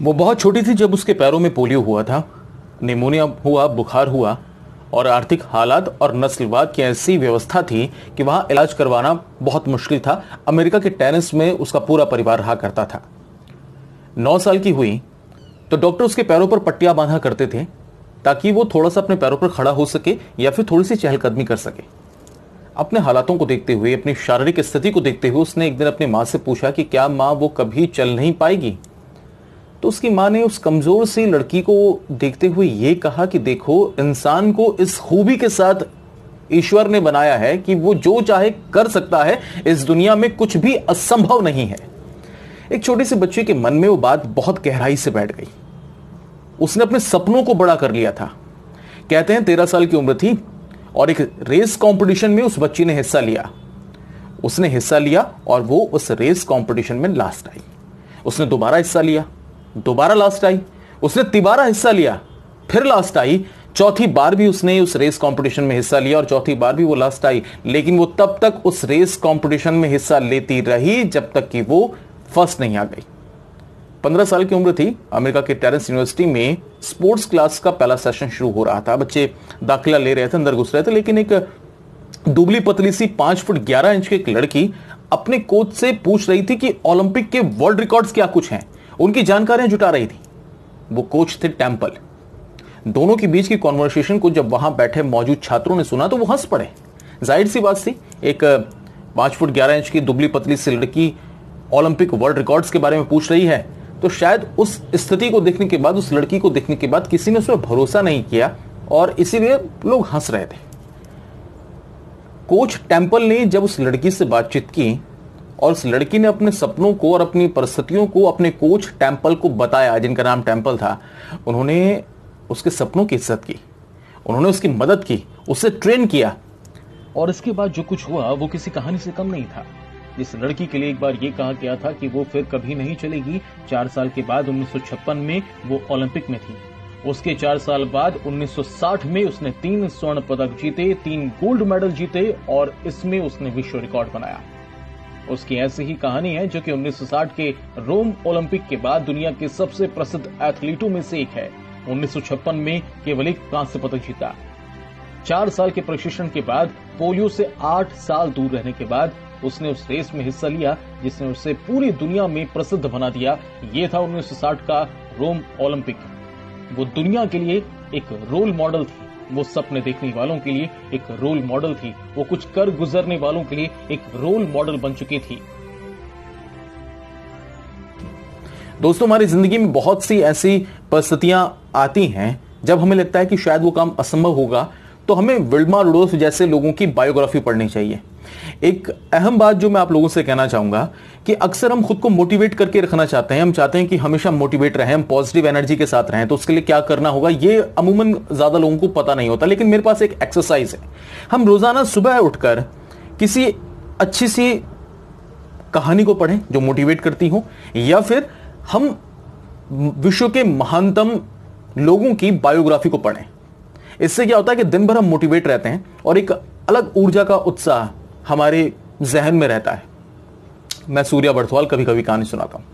वो बहुत छोटी थी जब उसके पैरों में पोलियो हुआ था, निमोनिया हुआ, बुखार हुआ और आर्थिक हालात और नस्लवाद की ऐसी व्यवस्था थी कि वहां इलाज करवाना बहुत मुश्किल था। अमेरिका के टेनेसी में उसका पूरा परिवार रहा करता था। 9 साल की हुई तो डॉक्टर उसके पैरों पर पट्टियां बांधा करते थे ताकि वो थोड़ा सा अपने पैरों पर खड़ा हो सके या फिर थोड़ी सी चहलकदमी कर सके। अपने हालातों को देखते हुए, अपनी शारीरिक स्थिति को देखते हुए उसने एक दिन अपनी मां से पूछा कि क्या मां वो कभी चल नहीं पाएगी। तो उसकी मां ने उस कमजोर सी लड़की को देखते हुए यह कहा कि देखो, इंसान को इस खूबी के साथ ईश्वर ने बनाया है कि वो जो चाहे कर सकता है, इस दुनिया में कुछ भी असंभव नहीं है। एक छोटे से बच्चे के मन में वो बात बहुत गहराई से बैठ गई। उसने अपने सपनों को बड़ा कर लिया था। कहते हैं 13 साल की उम्र थी और एक रेस कंपटीशन में उस बच्ची ने हिस्सा लिया। उसने हिस्सा लिया और वो उस रेस कंपटीशन में लास्ट आई। उसने दोबारा हिस्सा लिया, दोबारा लास्ट आई। उसने तिबारा हिस्सा लिया, फिर लास्ट आई। चौथी बार भी उसने उस रेस कंपटीशन में हिस्सा लिया और चौथी बार भी वो लास्ट आई। लेकिन वो तब तक उस रेस कंपटीशन में हिस्सा लेती रही जब तक कि वो फर्स्ट नहीं आ गई। 15 साल की उम्र थी। अमेरिका के टेनेसी यूनिवर्सिटी में स्पोर्ट्स क्लास का पहला सेशन शुरू हो रहा था। बच्चे दाखिला ले रहे थे, अंदर घुस रहे थे, लेकिन एक दुबली पतली सी 5 फुट 11 इंच की एक लड़की अपने कोच से पूछ रही थी कि ओलंपिक के वर्ल्ड रिकॉर्ड्स क्या कुछ हैं। उनकी जानकारियां जुटा रही थी। वो कोच थे टेम्पल। दोनों के बीच की कॉन्वर्सेशन को जब वहां बैठे मौजूद छात्रों ने सुना तो वो हंस पड़े। जाहिर सी बात थी, एक 5 फुट 11 इंच की दुबली पतली सी लड़की ओलंपिक वर्ल्ड रिकॉर्ड्स के बारे में पूछ रही है, तो शायद उस स्थिति को देखने के बाद, उस लड़की को देखने के बाद किसी ने उस पर भरोसा नहीं किया और इसीलिए लोग हंस रहे थे। कोच टेम्पल ने जब उस लड़की से बातचीत की और उस लड़की ने अपने सपनों को और अपनी परिस्थितियों को अपने कोच टेम्पल को बताया, जिनका नाम टेम्पल था, उन्होंने उसके सपनों की इज्जत की, उन्होंने उसकी मदद की, उससे ट्रेन किया। और इसके बाद जो कुछ हुआ वो किसी कहानी से कम नहीं था। इस लड़की के लिए एक बार ये कहा गया था कि वो फिर कभी नहीं चलेगी। 4 साल के बाद 1956 में वो ओलंपिक में थी। उसके 4 साल बाद 1960 में उसने 3 स्वर्ण पदक जीते, 3 गोल्ड मेडल जीते और इसमें उसने विश्व रिकॉर्ड बनाया। उसकी ऐसी ही कहानी है जो कि 1960 के रोम ओलंपिक के बाद दुनिया के सबसे प्रसिद्ध एथलीटों में से एक है। 1956 में केवल एक कांस्य पदक जीता। 4 साल के प्रशिक्षण के बाद, पोलियो से 8 साल दूर रहने के बाद उसने उस रेस में हिस्सा लिया जिसने उसे पूरी दुनिया में प्रसिद्ध बना दिया। ये था 1960 का रोम ओलंपिक। वो दुनिया के लिए एक रोल मॉडल थी। वो सपने देखने वालों के लिए एक रोल मॉडल थी। वो कुछ कर गुजरने वालों के लिए एक रोल मॉडल बन चुकी थी। दोस्तों, हमारी जिंदगी में बहुत सी ऐसी परिस्थितियां आती हैं जब हमें लगता है कि शायद वो काम असंभव होगा, तो हमें विल्मा रुडोल्फ जैसे लोगों की बायोग्राफी पढ़नी चाहिए। एक अहम बात जो मैं आप लोगों से कहना चाहूंगा कि अक्सर हम खुद को मोटिवेट करके रखना चाहते हैं। हम चाहते हैं कि हमेशा मोटिवेट रहें, हम पॉजिटिव एनर्जी के साथ रहें। तो उसके लिए क्या करना होगा ये अमूमन ज्यादा लोगों को पता नहीं होता, लेकिन मेरे पास एक एक्सरसाइज है। हम रोजाना सुबह उठकर किसी अच्छी सी कहानी को पढ़ें जो मोटिवेट करती हो, या फिर हम विश्व के महानतम लोगों की बायोग्राफी को पढ़ें। इससे क्या होता है कि दिन भर हम मोटिवेट रहते हैं और एक अलग ऊर्जा का उत्साह हमारे जहन में रहता है। मैं सूर्या बर्थवाल कभी कभी कहानी सुनाता हूं।